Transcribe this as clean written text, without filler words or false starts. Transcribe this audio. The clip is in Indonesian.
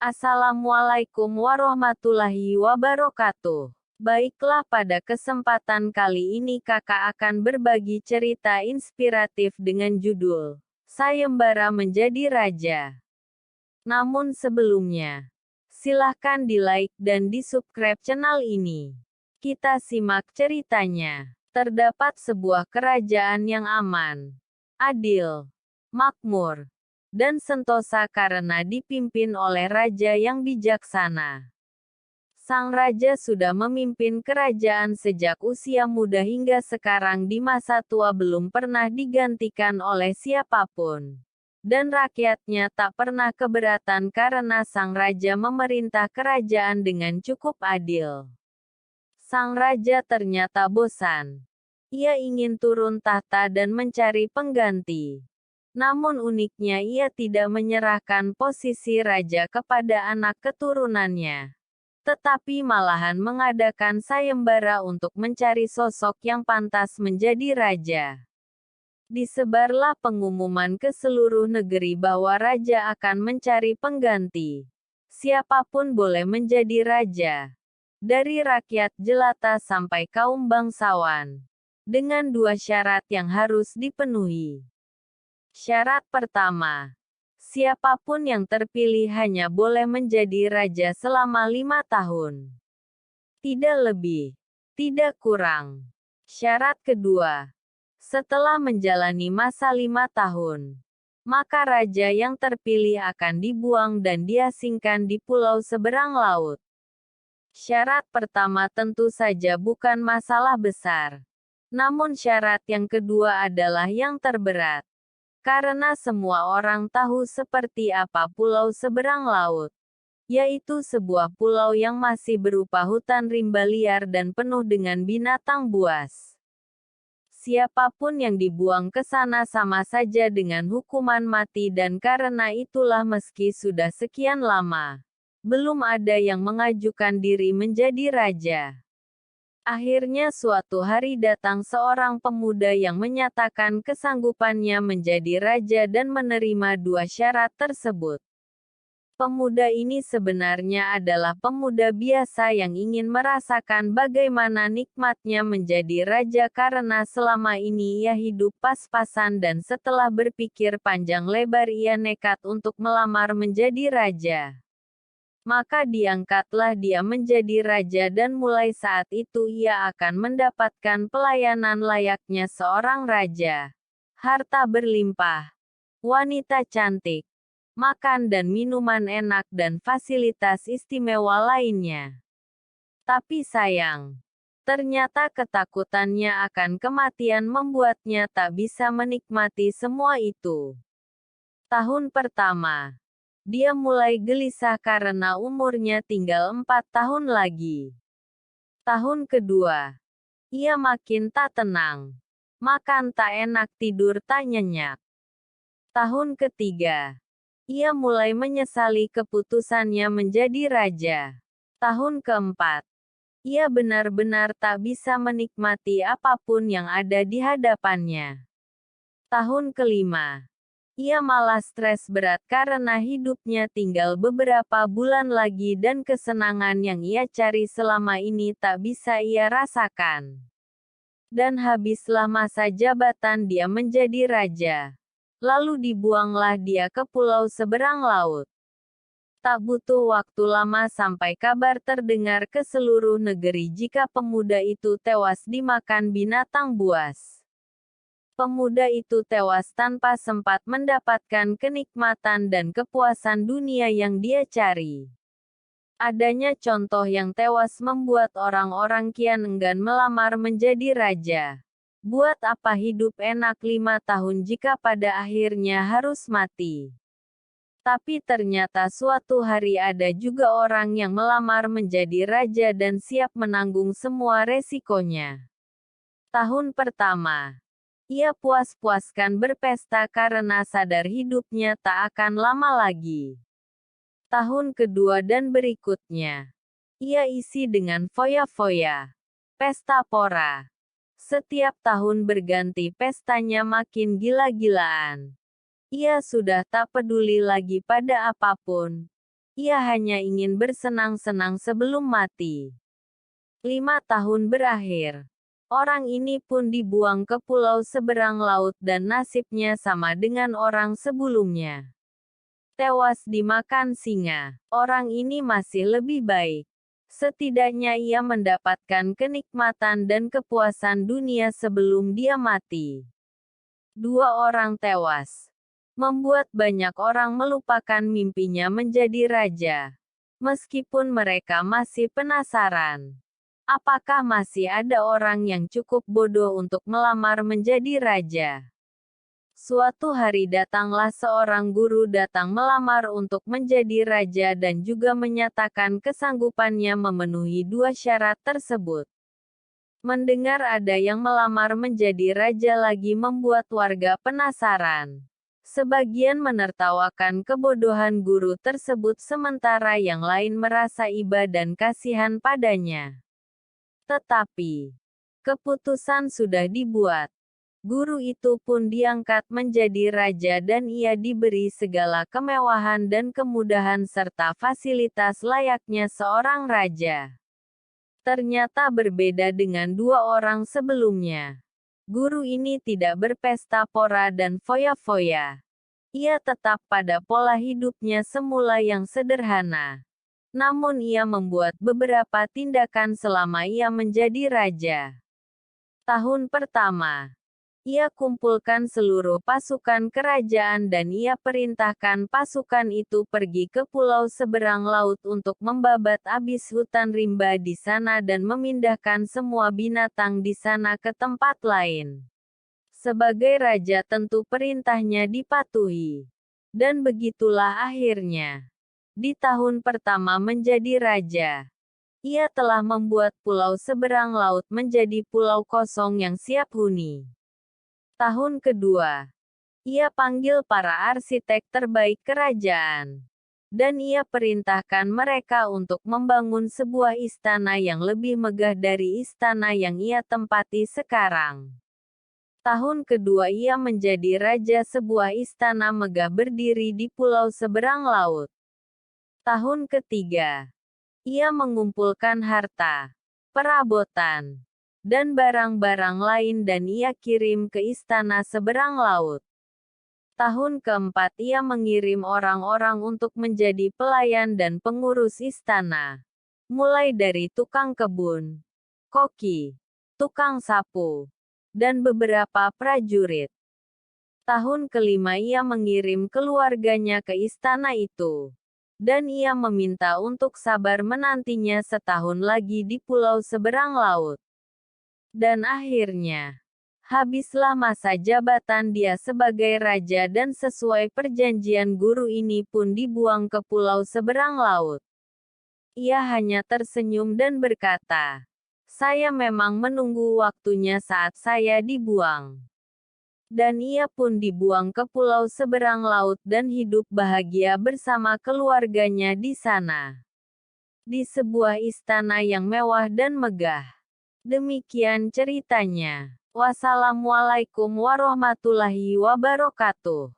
Assalamualaikum warahmatullahi wabarakatuh. Baiklah, pada kesempatan kali ini kakak akan berbagi cerita inspiratif dengan judul Sayembara Menjadi Raja. Namun sebelumnya, silahkan di-like dan di-subscribe channel ini. Kita simak ceritanya. Terdapat sebuah kerajaan yang aman, adil, makmur, dan sentosa karena dipimpin oleh raja yang bijaksana. Sang raja sudah memimpin kerajaan sejak usia muda hingga sekarang di masa tua belum pernah digantikan oleh siapapun. Dan rakyatnya tak pernah keberatan karena sang raja memerintah kerajaan dengan cukup adil. Sang raja ternyata bosan. Ia ingin turun tahta dan mencari pengganti. Namun uniknya ia tidak menyerahkan posisi raja kepada anak keturunannya, tetapi malahan mengadakan sayembara untuk mencari sosok yang pantas menjadi raja. Disebarlah pengumuman ke seluruh negeri bahwa raja akan mencari pengganti. Siapapun boleh menjadi raja, dari rakyat jelata sampai kaum bangsawan, dengan dua syarat yang harus dipenuhi. Syarat pertama, siapapun yang terpilih hanya boleh menjadi raja selama 5 tahun. Tidak lebih, tidak kurang. Syarat kedua, setelah menjalani masa 5 tahun, maka raja yang terpilih akan dibuang dan diasingkan di pulau seberang laut. Syarat pertama tentu saja bukan masalah besar. Namun syarat yang kedua adalah yang terberat. Karena semua orang tahu seperti apa pulau seberang laut, yaitu sebuah pulau yang masih berupa hutan rimba liar dan penuh dengan binatang buas. Siapapun yang dibuang ke sana sama saja dengan hukuman mati dan karena itulah meski sudah sekian lama, belum ada yang mengajukan diri menjadi raja. Akhirnya suatu hari datang seorang pemuda yang menyatakan kesanggupannya menjadi raja dan menerima dua syarat tersebut. Pemuda ini sebenarnya adalah pemuda biasa yang ingin merasakan bagaimana nikmatnya menjadi raja karena selama ini ia hidup pas-pasan dan setelah berpikir panjang lebar ia nekat untuk melamar menjadi raja. Maka diangkatlah dia menjadi raja dan mulai saat itu ia akan mendapatkan pelayanan layaknya seorang raja. Harta berlimpah, wanita cantik, makan dan minuman enak dan fasilitas istimewa lainnya. Tapi sayang, ternyata ketakutannya akan kematian membuatnya tak bisa menikmati semua itu. Tahun pertama, dia mulai gelisah karena umurnya tinggal 4 tahun lagi. Tahun kedua, ia makin tak tenang. Makan tak enak, tidur tak nyenyak. Tahun ketiga, ia mulai menyesali keputusannya menjadi raja. Tahun keempat, ia benar-benar tak bisa menikmati apapun yang ada di hadapannya. Tahun kelima, ia malah stres berat karena hidupnya tinggal beberapa bulan lagi dan kesenangan yang ia cari selama ini tak bisa ia rasakan. Dan habislah masa jabatan dia menjadi raja. Lalu dibuanglah dia ke pulau seberang laut. Tak butuh waktu lama sampai kabar terdengar ke seluruh negeri jika pemuda itu tewas dimakan binatang buas. Pemuda itu tewas tanpa sempat mendapatkan kenikmatan dan kepuasan dunia yang dia cari. Adanya contoh yang tewas membuat orang-orang kian enggan melamar menjadi raja. Buat apa hidup enak 5 tahun jika pada akhirnya harus mati? Tapi ternyata suatu hari ada juga orang yang melamar menjadi raja dan siap menanggung semua resikonya. Tahun pertama, ia puas-puaskan berpesta karena sadar hidupnya tak akan lama lagi. Tahun kedua dan berikutnya, ia isi dengan foya-foya, pesta pora. Setiap tahun berganti pestanya makin gila-gilaan. Ia sudah tak peduli lagi pada apapun. Ia hanya ingin bersenang-senang sebelum mati. 5 tahun berakhir. Orang ini pun dibuang ke pulau seberang laut dan nasibnya sama dengan orang sebelumnya. Tewas dimakan singa. Orang ini masih lebih baik. Setidaknya ia mendapatkan kenikmatan dan kepuasan dunia sebelum dia mati. 2 orang tewas. Membuat banyak orang melupakan mimpinya menjadi raja. Meskipun mereka masih penasaran. Apakah masih ada orang yang cukup bodoh untuk melamar menjadi raja? Suatu hari datanglah seorang guru datang melamar untuk menjadi raja dan juga menyatakan kesanggupannya memenuhi 2 syarat tersebut. Mendengar ada yang melamar menjadi raja lagi membuat warga penasaran. Sebagian menertawakan kebodohan guru tersebut sementara yang lain merasa iba dan kasihan padanya. Tetapi, keputusan sudah dibuat. Guru itu pun diangkat menjadi raja dan ia diberi segala kemewahan dan kemudahan serta fasilitas layaknya seorang raja. Ternyata berbeda dengan 2 orang sebelumnya. Guru ini tidak berpesta pora dan foya-foya. Ia tetap pada pola hidupnya semula yang sederhana. Namun ia membuat beberapa tindakan selama ia menjadi raja. Tahun pertama, ia kumpulkan seluruh pasukan kerajaan dan ia perintahkan pasukan itu pergi ke pulau seberang laut untuk membabat habis hutan rimba di sana dan memindahkan semua binatang di sana ke tempat lain. Sebagai raja tentu perintahnya dipatuhi. Dan begitulah akhirnya. Di tahun pertama menjadi raja, ia telah membuat pulau seberang laut menjadi pulau kosong yang siap huni. Tahun kedua, ia panggil para arsitek terbaik kerajaan. Dan ia perintahkan mereka untuk membangun sebuah istana yang lebih megah dari istana yang ia tempati sekarang. Tahun kedua ia menjadi raja sebuah istana megah berdiri di pulau seberang laut. Tahun ketiga, ia mengumpulkan harta, perabotan, dan barang-barang lain dan ia kirim ke istana seberang laut. Tahun keempat ia mengirim orang-orang untuk menjadi pelayan dan pengurus istana. Mulai dari tukang kebun, koki, tukang sapu, dan beberapa prajurit. Tahun kelima ia mengirim keluarganya ke istana itu. Dan ia meminta untuk sabar menantinya setahun lagi di pulau seberang laut. Dan akhirnya, habislah masa jabatan dia sebagai raja dan sesuai perjanjian guru ini pun dibuang ke pulau seberang laut. Ia hanya tersenyum dan berkata, "Saya memang menunggu waktunya saat saya dibuang." Dan ia pun dibuang ke pulau seberang laut dan hidup bahagia bersama keluarganya di sana. Di sebuah istana yang mewah dan megah. Demikian ceritanya. Wassalamualaikum warahmatullahi wabarakatuh.